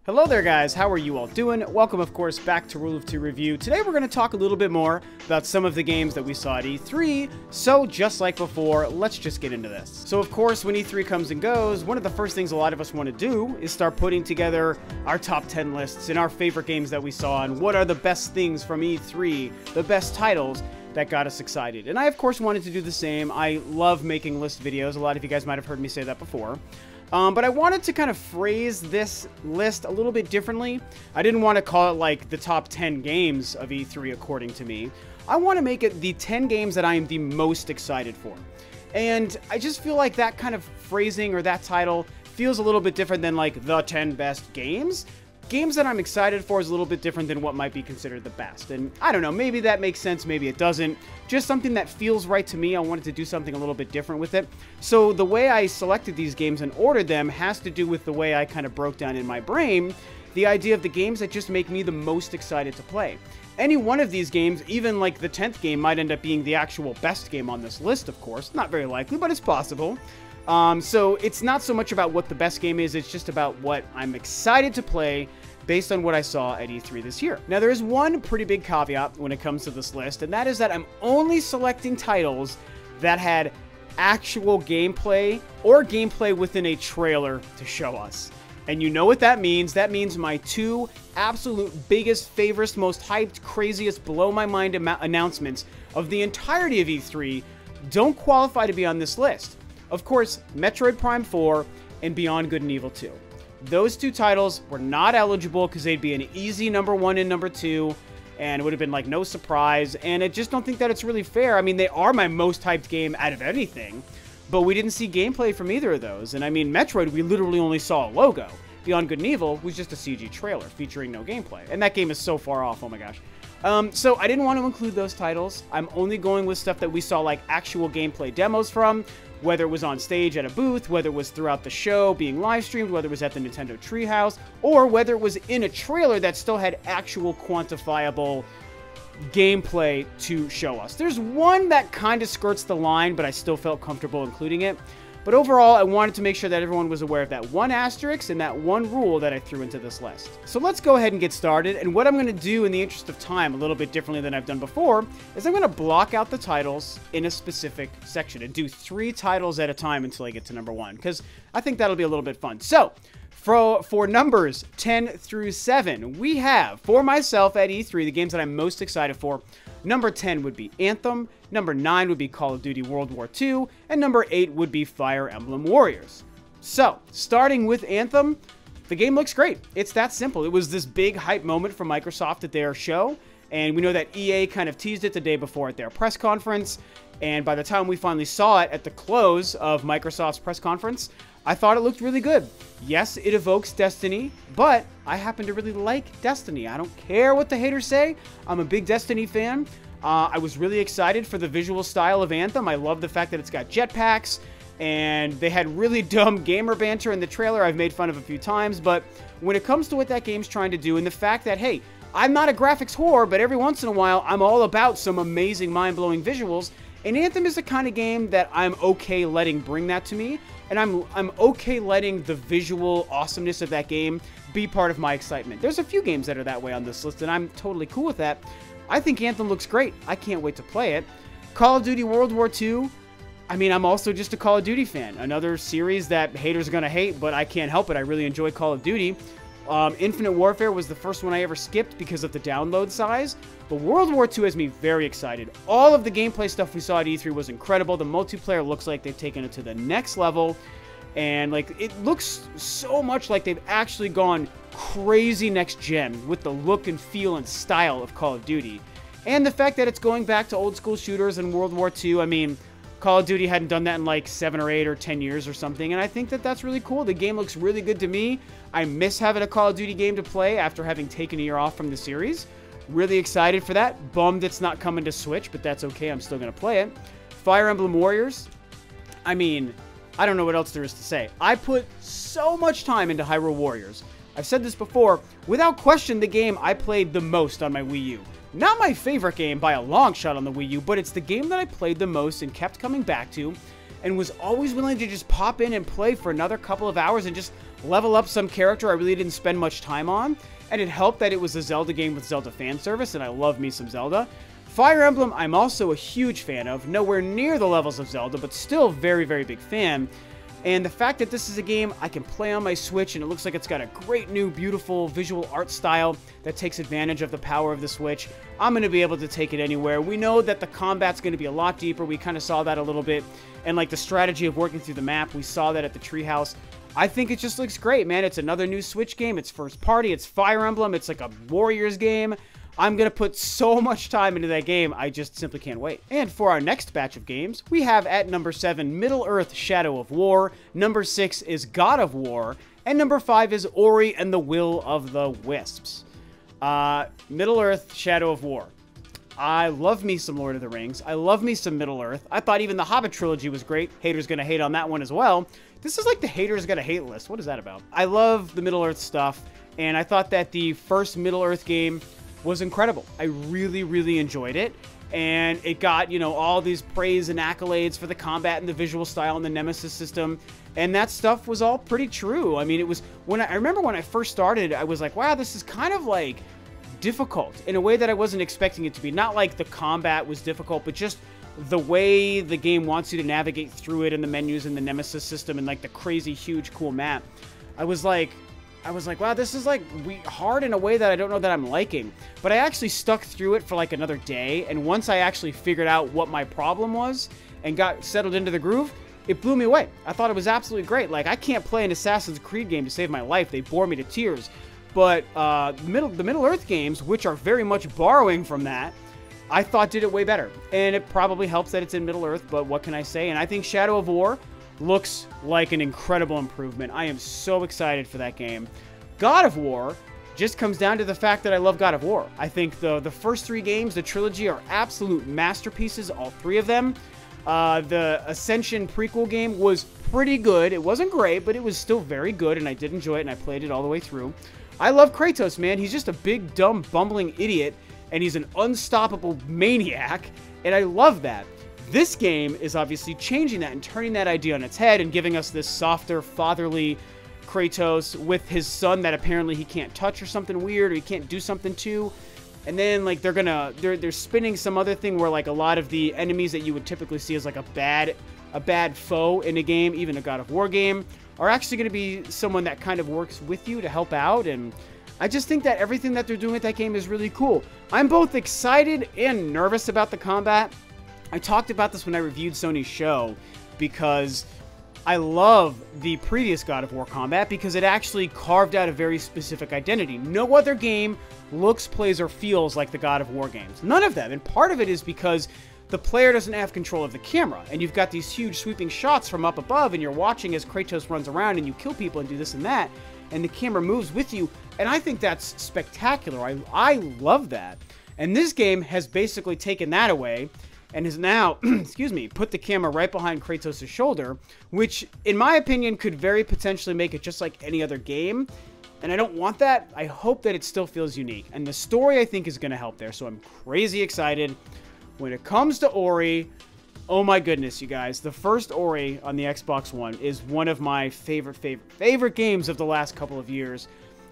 Hello there guys, how are you all doing? Welcome of course back to Rule of Two Review. Today we're going to talk a little bit more about some of the games that we saw at E3, so just like before, let's just get into this. So of course when E3 comes and goes, one of the first things a lot of us want to do is start putting together our top 10 lists and our favorite games that we saw and what are the best things from E3, the best titles that got us excited. And I of course wanted to do the same. I love making list videos, a lot of you guys might have heard me say that before. But I wanted to kind of phrase this list a little bit differently. I didn't want to call it like the top 10 games of E3 according to me. I want to make it the 10 games that I am the most excited for. And I just feel like that kind of phrasing or that title feels a little bit different than like the 10 best games. Games that I'm excited for is a little bit different than what might be considered the best. And I don't know, maybe that makes sense, maybe it doesn't. Just something that feels right to me. I wanted to do something a little bit different with it. So the way I selected these games and ordered them has to do with the way I kind of broke down in my brain the idea of the games that just make me the most excited to play. Any one of these games, even like the 10th game, might end up being the actual best game on this list, of course. Not very likely, but it's possible. So it's not so much about what the best game is, it's just about what I'm excited to play based on what I saw at E3 this year. Now there is one pretty big caveat when it comes to this list, and that is that I'm only selecting titles that had actual gameplay or gameplay within a trailer to show us. And you know what that means? That means my two absolute biggest, favorite, most hyped, craziest, blow my mind announcements of the entirety of E3 don't qualify to be on this list. Of course, Metroid Prime 4 and Beyond Good and Evil 2. Those two titles were not eligible because they'd be an easy number 1 and number 2, and it would have been like no surprise, and I just don't think that it's really fair. I mean, they are my most hyped game out of anything, but we didn't see gameplay from either of those. And I mean, Metroid, we literally only saw a logo. Beyond Good and Evil was just a CG trailer featuring no gameplay, and that game is so far off, oh my gosh. So I didn't want to include those titles. I'm only going with stuff that we saw like actual gameplay demos from, whether it was on stage at a booth, whether it was throughout the show being live streamed, whether it was at the Nintendo Treehouse, or whether it was in a trailer that still had actual quantifiable gameplay to show us. There's one that kind of skirts the line, but I still felt comfortable including it. But overall, I wanted to make sure that everyone was aware of that one asterisk and that one rule that I threw into this list. So let's go ahead and get started. And what I'm going to do in the interest of time, a little bit differently than I've done before, is I'm going to block out the titles in a specific section and do 3 titles at a time until I get to number 1, because I think that'll be a little bit fun. So for numbers 10 through 7, we have, for myself at E3, the games that I'm most excited for. Number 10 would be Anthem, number 9 would be Call of Duty World War II, and number 8 would be Fire Emblem Warriors. So, starting with Anthem, the game looks great. It's that simple. It was this big hype moment for Microsoft at their show, and we know that EA kind of teased it the day before at their press conference, and by the time we finally saw it at the close of Microsoft's press conference, I thought it looked really good. Yes, it evokes Destiny, but I happen to really like Destiny. I don't care what the haters say. I'm a big Destiny fan. I was really excited for the visual style of Anthem. I love the fact that it's got jetpacks, and they had really dumb gamer banter in the trailer I've made fun of a few times, but when it comes to what that game's trying to do, and the fact that, hey, I'm not a graphics whore, but every once in a while, I'm all about some amazing, mind-blowing visuals, and Anthem is the kind of game that I'm okay letting bring that to me. And I'm okay letting the visual awesomeness of that game be part of my excitement. There's a few games that are that way on this list, and I'm totally cool with that. I think Anthem looks great. I can't wait to play it. Call of Duty World War II. I mean, I'm also just a Call of Duty fan. Another series that haters are going to hate, but I can't help it. I really enjoy Call of Duty. Infinite Warfare was the first one I ever skipped because of the download size, but World War II has me very excited. All of the gameplay stuff we saw at E3 was incredible. The multiplayer looks like they've taken it to the next level, and like it looks so much like they've actually gone crazy next gen with the look and feel and style of Call of Duty. And the fact that it's going back to old school shooters in World War II, I mean, Call of Duty hadn't done that in like 7 or 8 or 10 years or something, and I think that that's really cool. The game looks really good to me. I miss having a Call of Duty game to play after having taken a year off from the series. Really excited for that. Bummed it's not coming to Switch, but that's okay. I'm still going to play it. Fire Emblem Warriors. I mean, I don't know what else there is to say. I put so much time into Hyrule Warriors. I've said this before. Without question, the game I played the most on my Wii U. Not my favorite game by a long shot on the Wii U, but it's the game that I played the most and kept coming back to, and was always willing to just pop in and play for another couple of hours and just level up some character I really didn't spend much time on, and it helped that it was a Zelda game with Zelda fan service, and I love me some Zelda. Fire Emblem, I'm also a huge fan of, nowhere near the levels of Zelda, but still very, very big fan. And the fact that this is a game I can play on my Switch, and it looks like it's got a great new, beautiful visual art style that takes advantage of the power of the Switch, I'm going to be able to take it anywhere. We know that the combat's going to be a lot deeper. We kind of saw that a little bit. And like the strategy of working through the map, we saw that at the treehouse. I think it just looks great, man. It's another new Switch game. It's first party. It's Fire Emblem. It's like a Warriors game. I'm going to put so much time into that game, I just simply can't wait. And for our next batch of games, we have at number 7, Middle-earth: Shadow of War. Number 6 is God of War. And number 5 is Ori and the Will of the Wisps. Middle-earth: Shadow of War. I love me some Lord of the Rings. I love me some Middle-earth. I thought even the Hobbit trilogy was great. Haters gonna hate on that one as well. This is like the haters gonna hate list. What is that about? I love the Middle-earth stuff, and I thought that the first Middle-earth game was incredible. I really, really enjoyed it, and it got, you know, all these praise and accolades for the combat and the visual style and the Nemesis system, and that stuff was all pretty true. I mean, it was, I remember when I first started, I was like, wow, this is kind of like difficult in a way that I wasn't expecting it to be. Not like the combat was difficult, but just the way the game wants you to navigate through it and the menus and the Nemesis system and like the crazy, huge, cool map. I was like, wow, this is like hard in a way that I don't know that I'm liking. But I actually stuck through it for like another day, and once I actually figured out what my problem was and got settled into the groove, it blew me away. I thought it was absolutely great. Like, I can't play an Assassin's Creed game to save my life. They bore me to tears. But the Middle-earth games, which are very much borrowing from that, I thought did it way better. And it probably helps that it's in Middle-earth, but what can I say? And I think Shadow of War looks like an incredible improvement. I am so excited for that game. God of War just comes down to the fact that I love God of War. I think the first 3 games, the trilogy, are absolute masterpieces, all 3 of them. The Ascension prequel game was pretty good. It wasn't great, but it was still very good, and I did enjoy it, and I played it all the way through. I love Kratos, man. He's just a big, dumb, bumbling idiot, and he's an unstoppable maniac, and I love that. This game is obviously changing that and turning that idea on its head and giving us this softer, fatherly Kratos with his son that apparently he can't touch or something weird, or he can't do something to. And then like they're spinning some other thing where like a lot of the enemies that you would typically see as like a bad foe in a game, even a God of War game, are actually going to be someone that kind of works with you to help out. And I just think that everything that they're doing with that game is really cool. I'm both excited and nervous about the combat. I talked about this when I reviewed Sony's show, because I love the previous God of War combat because it actually carved out a very specific identity. No other game looks, plays, or feels like the God of War games. None of them. And part of it is because the player doesn't have control of the camera, and you've got these huge sweeping shots from up above, and you're watching as Kratos runs around and you kill people and do this and that, and the camera moves with you, and I think that's spectacular. I love that. And this game has basically taken that away and has now, excuse me, put the camera right behind Kratos' shoulder, which, in my opinion, could very potentially make it just like any other game. And I don't want that. I hope that it still feels unique. And the story, I think, is going to help there. So I'm crazy excited. When it comes to Ori, oh my goodness, you guys. The first Ori on the Xbox One is one of my favorite games of the last couple of years.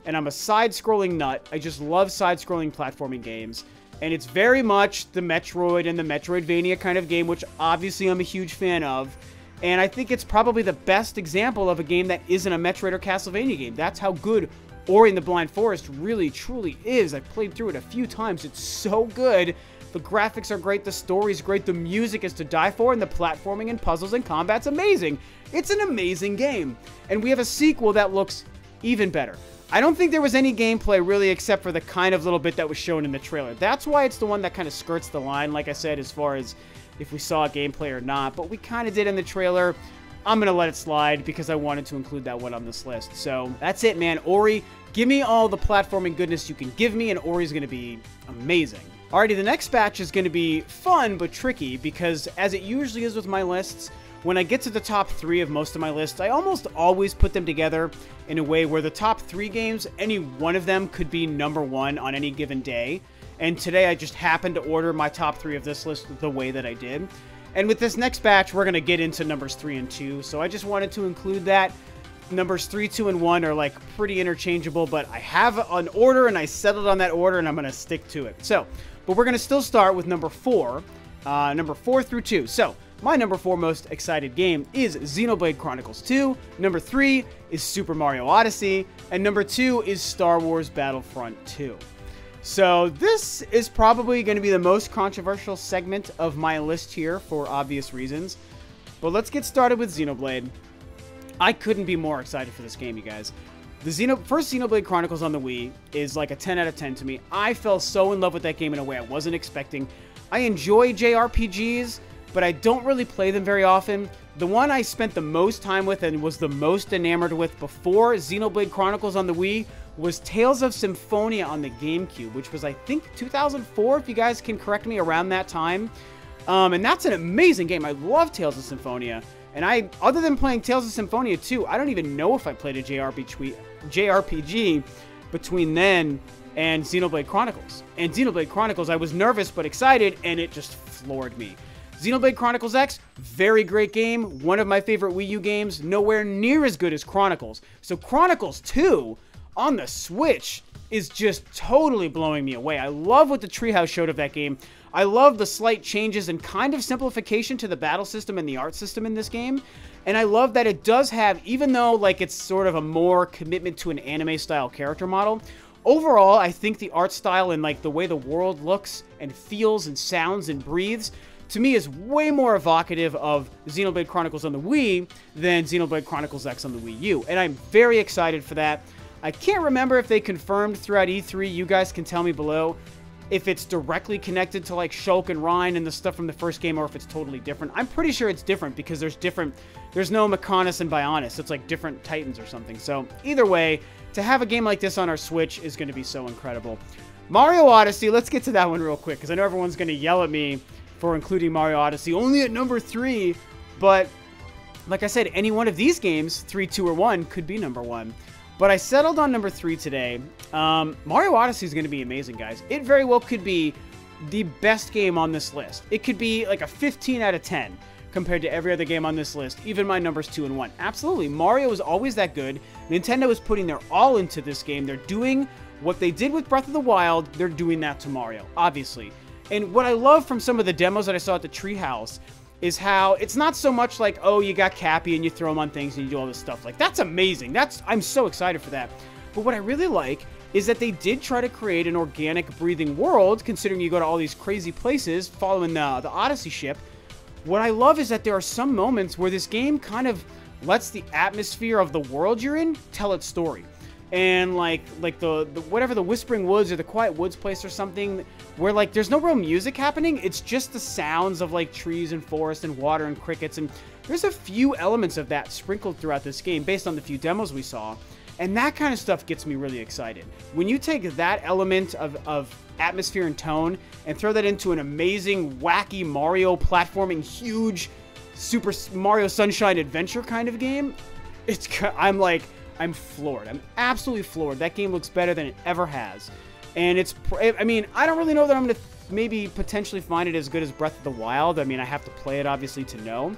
And I'm a side-scrolling nut. I just love side-scrolling platforming games. And it's very much the Metroid and the Metroidvania kind of game, which obviously I'm a huge fan of. And I think it's probably the best example of a game that isn't a Metroid or Castlevania game. That's how good Ori and the Blind Forest really, truly is. I've played through it a few times. It's so good. The graphics are great. The story's great. The music is to die for. And the platforming and puzzles and combat's amazing. It's an amazing game. And we have a sequel that looks even better. I don't think there was any gameplay really except for the kind of little bit that was shown in the trailer. That's why it's the one that kind of skirts the line, like I said, as far as if we saw gameplay or not. But we kind of did in the trailer. I'm going to let it slide because I wanted to include that one on this list. So that's it, man. Ori, give me all the platforming goodness you can give me, and Ori's going to be amazing. Alrighty, the next batch is going to be fun but tricky because, as it usually is with my lists, when I get to the top 3 of most of my lists, I almost always put them together in a way where the top 3 games, any one of them could be number 1 on any given day. And today I just happened to order my top 3 of this list the way that I did. And with this next batch, we're going to get into numbers 3 and 2. So I just wanted to include that. numbers 3, 2, and 1 are like pretty interchangeable, but I have an order and I settled on that order and I'm going to stick to it. So, but we're going to still start with number 4 through 2. So, my number 4 most excited game is Xenoblade Chronicles 2. Number 3 is Super Mario Odyssey. And number 2 is Star Wars Battlefront 2. So this is probably going to be the most controversial segment of my list here for obvious reasons. But let's get started with Xenoblade. I couldn't be more excited for this game, you guys. The first Xenoblade Chronicles on the Wii is like a 10 out of 10 to me. I fell so in love with that game in a way I wasn't expecting. I enjoy JRPGs, but I don't really play them very often. The one I spent the most time with and was the most enamored with before Xenoblade Chronicles on the Wii was Tales of Symphonia on the GameCube, which was, I think, 2004, if you guys can correct me, around that time. And that's an amazing game. I love Tales of Symphonia. And other than playing Tales of Symphonia 2, I don't even know if I played a JRPG between then and Xenoblade Chronicles. And Xenoblade Chronicles, I was nervous but excited, and it just floored me. Xenoblade Chronicles X, very great game. One of my favorite Wii U games. Nowhere near as good as Chronicles. So Chronicles 2 on the Switch is just totally blowing me away. I love what the Treehouse showed of that game. I love the slight changes and kind of simplification to the battle system and the art system in this game. And I love that it does have, even though like it's sort of a more commitment to an anime style character model, overall I think the art style and like the way the world looks and feels and sounds and breathes to me is way more evocative of Xenoblade Chronicles on the Wii than Xenoblade Chronicles X on the Wii U. And I'm very excited for that. I can't remember if they confirmed throughout E3. You guys can tell me below if it's directly connected to like Shulk and Rhine and the stuff from the first game or if it's totally different. I'm pretty sure it's different because there's no Mechonis and Bionis. It's like different Titans or something. So either way, to have a game like this on our Switch is going to be so incredible. Mario Odyssey, let's get to that one real quick because I know everyone's going to yell at me for including Mario Odyssey only at number 3, but like I said, any one of these games, 3, 2, or 1, could be number 1. But I settled on number 3 today. Mario Odyssey is going to be amazing, guys. It very well could be the best game on this list. It could be like a 15 out of 10 compared to every other game on this list, even my numbers 2 and 1. Absolutely, Mario is always that good. Nintendo is putting their all into this game. They're doing what they did with Breath of the Wild. They're doing that to Mario, obviously. And what I love from some of the demos that I saw at the Treehouse is how it's not so much like, oh, you got Cappy and you throw him on things and you do all this stuff. Like, that's amazing. I'm so excited for that. But what I really like is that they did try to create an organic, breathing world, considering you go to all these crazy places following the Odyssey ship. What I love is that there are some moments where this game kind of lets the atmosphere of the world you're in tell its story. And like the whatever, the Whispering Woods or the Quiet Woods place or something, where like there's no real music happening, it's just the sounds of like trees and forest and water and crickets, and there's a few elements of that sprinkled throughout this game based on the few demos we saw, and that kind of stuff gets me really excited. When you take that element of atmosphere and tone and throw that into an amazing, wacky Mario platforming, huge Super Mario Sunshine Adventure kind of game, I'm floored. I'm absolutely floored. That game looks better than it ever has. And I mean, I don't really know that I'm going to maybe potentially find it as good as Breath of the Wild. I mean, I have to play it, obviously, to know.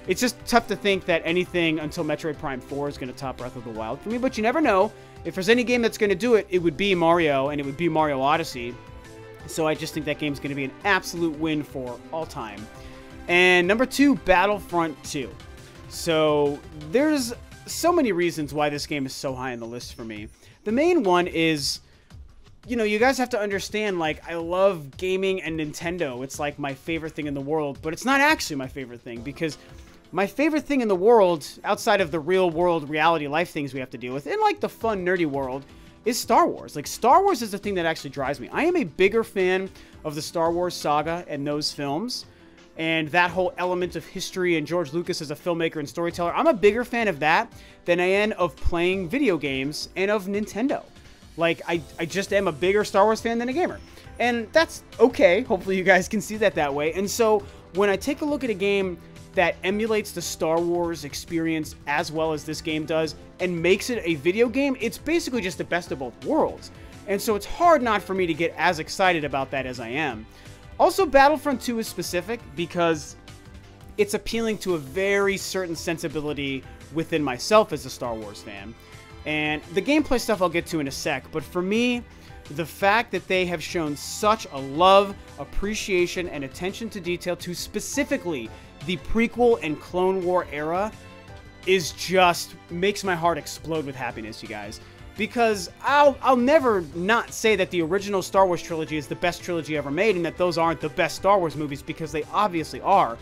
It's just tough to think that anything until Metroid Prime 4 is going to top Breath of the Wild for me. But you never know. If there's any game that's going to do it, it would be Mario, and it would be Mario Odyssey. So I just think that game's going to be an absolute win for all time. And number 2, Battlefront 2. So there's so many reasons why this game is so high on the list for me. The main one is, you know, you guys have to understand, like, I love gaming and Nintendo. It's like my favorite thing in the world, but it's not actually my favorite thing, because my favorite thing in the world, outside of the real world reality life things we have to deal with, in like the fun nerdy world, is Star Wars. Like, Star Wars is the thing that actually drives me. I am a bigger fan of the Star Wars saga and those films and that whole element of history and George Lucas as a filmmaker and storyteller. I'm a bigger fan of that than I am of playing video games and of Nintendo. Like, I just am a bigger Star Wars fan than a gamer. And that's okay. Hopefully you guys can see that way. And so when I take a look at a game that emulates the Star Wars experience as well as this game does and makes it a video game, it's basically just the best of both worlds. And so it's hard not for me to get as excited about that as I am. Also, Battlefront 2 is specific because it's appealing to a very certain sensibility within myself as a Star Wars fan. And the gameplay stuff I'll get to in a sec, but for me, the fact that they have shown such a love, appreciation, and attention to detail to specifically the prequel and Clone War era is just makes my heart explode with happiness, you guys. Because I'll never not say that the original Star Wars trilogy is the best trilogy ever made and that those aren't the best Star Wars movies, because they obviously are.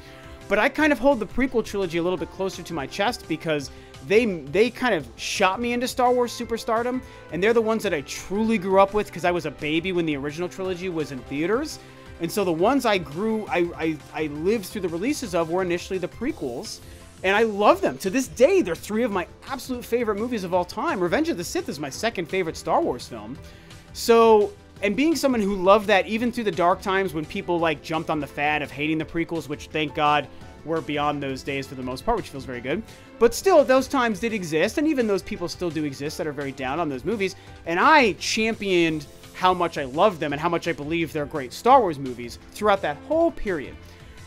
But I kind of hold the prequel trilogy a little bit closer to my chest because they kind of shot me into Star Wars superstardom, and they're the ones that I truly grew up with because I was a baby when the original trilogy was in theaters. And so the ones I lived through the releases of were initially the prequels, and I love them. To this day, they're 3 of my absolute favorite movies of all time. Revenge of the Sith is my 2nd favorite Star Wars film. So, and being someone who loved that even through the dark times when people like jumped on the fad of hating the prequels, which thank God we're beyond those days for the most part, which feels very good. But still, those times did exist, and even those people still do exist that are very down on those movies. And I championed how much I loved them and how much I believe they're great Star Wars movies throughout that whole period.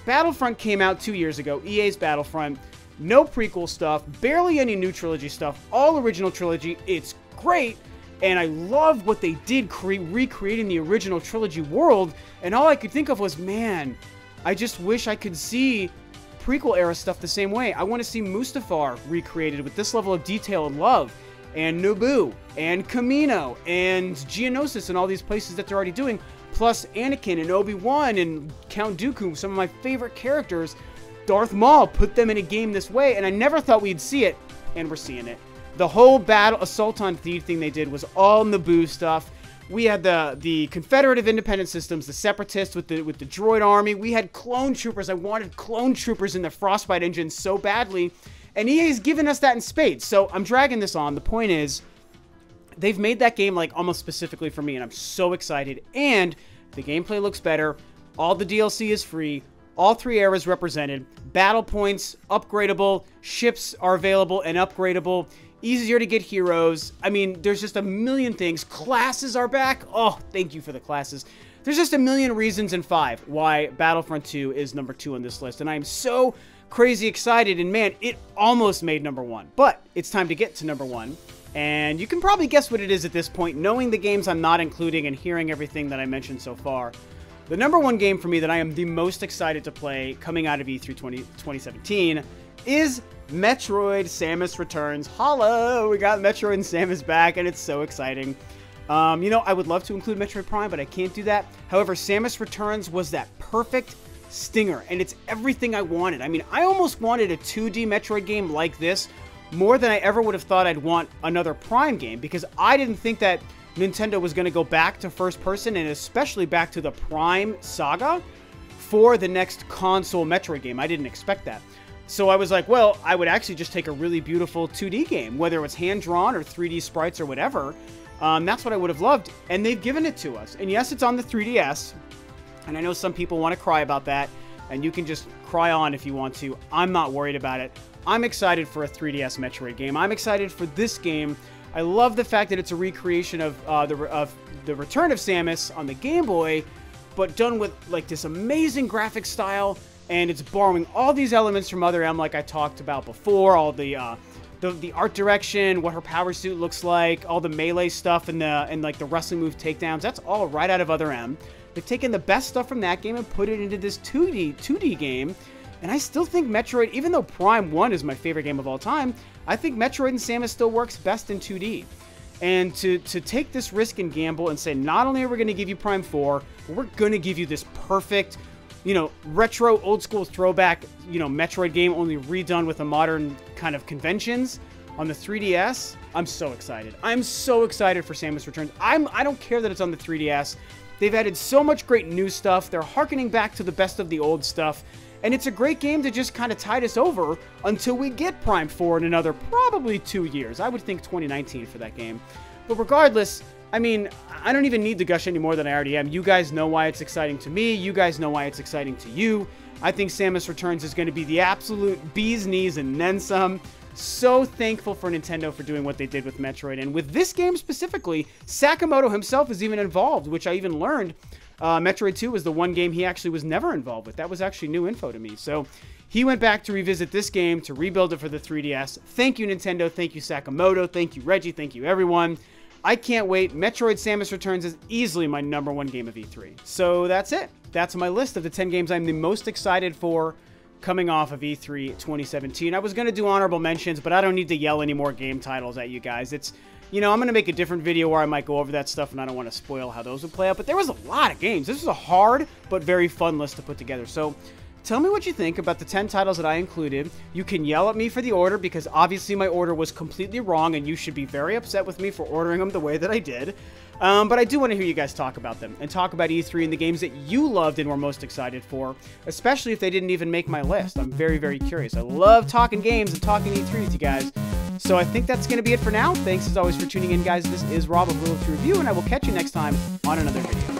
Battlefront came out 2 years ago, EA's Battlefront. No prequel stuff, barely any new trilogy stuff, all original trilogy. It's great, and I love what they did recreating the original trilogy world, and all I could think of was, man, I just wish I could see prequel era stuff the same way. I want to see Mustafar recreated with this level of detail and love, and Naboo, and Kamino, and Geonosis, and all these places that they're already doing, plus Anakin and Obi-Wan and Count Dooku, some of my favorite characters. Darth Maul, put them in a game this way, and I never thought we'd see it, and we're seeing it. The whole battle Assault on Theed thing they did was all Naboo stuff. We had the Confederate of Independent Systems, the Separatists with the droid army. We had clone troopers. I wanted clone troopers in the Frostbite engine so badly, and EA's given us that in spades. So I'm dragging this on. The point is, they've made that game like almost specifically for me, and I'm so excited. And the gameplay looks better. All the DLC is free. All 3 eras represented. Battle points, upgradable. Ships are available and upgradable. Easier to get heroes. I mean, there's just a million things. Classes are back. Oh, thank you for the classes. There's just a million reasons and 5 why Battlefront 2 is number 2 on this list. And I'm so crazy excited. And man, it almost made number 1. But it's time to get to number 1. And you can probably guess what it is at this point, knowing the games I'm not including and hearing everything that I mentioned so far. The number 1 game for me that I am the most excited to play coming out of E3 2017 is Metroid Samus Returns. Holla! We got Metroid and Samus back, and it's so exciting. You know, I would love to include Metroid Prime, but I can't do that. However, Samus Returns was that perfect stinger, and it's everything I wanted. I mean, I almost wanted a 2D Metroid game like this more than I ever would have thought I'd want another Prime game, because I didn't think that Nintendo was going to go back to first person, and especially back to the Prime saga for the next console Metroid game. I didn't expect that. So I was like, well, I would actually just take a really beautiful 2D game, whether it was hand-drawn or 3D sprites or whatever. That's what I would have loved, and they've given it to us. And yes, it's on the 3DS, and I know some people want to cry about that, and you can just cry on if you want to. I'm not worried about it. I'm excited for a 3DS Metroid game. I'm excited for this game. I love the fact that it's a recreation of the Return of Samus on the Game Boy, but done with like this amazing graphic style, and it's borrowing all these elements from Other M, like I talked about before. All the art direction, what her power suit looks like, all the melee stuff, and like the wrestling move takedowns. That's all right out of Other M. They've taken the best stuff from that game and put it into this 2D game. And I still think Metroid, even though Prime 1 is my favorite game of all time, I think Metroid and Samus still works best in 2D. And to take this risk and gamble and say, not only are we going to give you Prime 4, but we're going to give you this perfect, you know, retro, old school throwback, you know, Metroid game, only redone with a modern kind of conventions on the 3DS. I'm so excited. I'm so excited for Samus Returns. I don't care that it's on the 3DS. They've added so much great new stuff. They're harkening back to the best of the old stuff. And it's a great game to just kind of tide us over until we get Prime 4 in another probably 2 years. I would think 2019 for that game. But regardless, I mean, I don't even need to gush any more than I already am. You guys know why it's exciting to me. You guys know why it's exciting to you. I think Samus Returns is going to be the absolute bee's knees and then some. So thankful for Nintendo for doing what they did with Metroid. And with this game specifically, Sakamoto himself is even involved, which I even learned Metroid 2 was the one game he actually was never involved with. That was actually new info to me. So He went back to revisit this game to rebuild it for the 3DS. Thank you, Nintendo. Thank you, Sakamoto. Thank you, Reggie. Thank you, everyone. I can't wait. Metroid Samus Returns is easily my #1 game of E3. So that's it. That's my list of the 10 games I'm the most excited for coming off of E3 2017. I was going to do honorable mentions, but I don't need to yell any more game titles at you guys. It's, you know, I'm going to make a different video where I might go over that stuff, and I don't want to spoil how those would play out. But there was a lot of games. This was a hard but very fun list to put together. So tell me what you think about the 10 titles that I included. You can yell at me for the order because obviously my order was completely wrong and you should be very upset with me for ordering them the way that I did. But I do want to hear you guys talk about them and talk about E3 and the games that you loved and were most excited for, especially if they didn't even make my list. I'm very, very curious. I love talking games and talking E3 with you guys. So I think that's going to be it for now. Thanks as always for tuning in, guys. This is Rob of Rule of Two Review, and I will catch you next time on another video.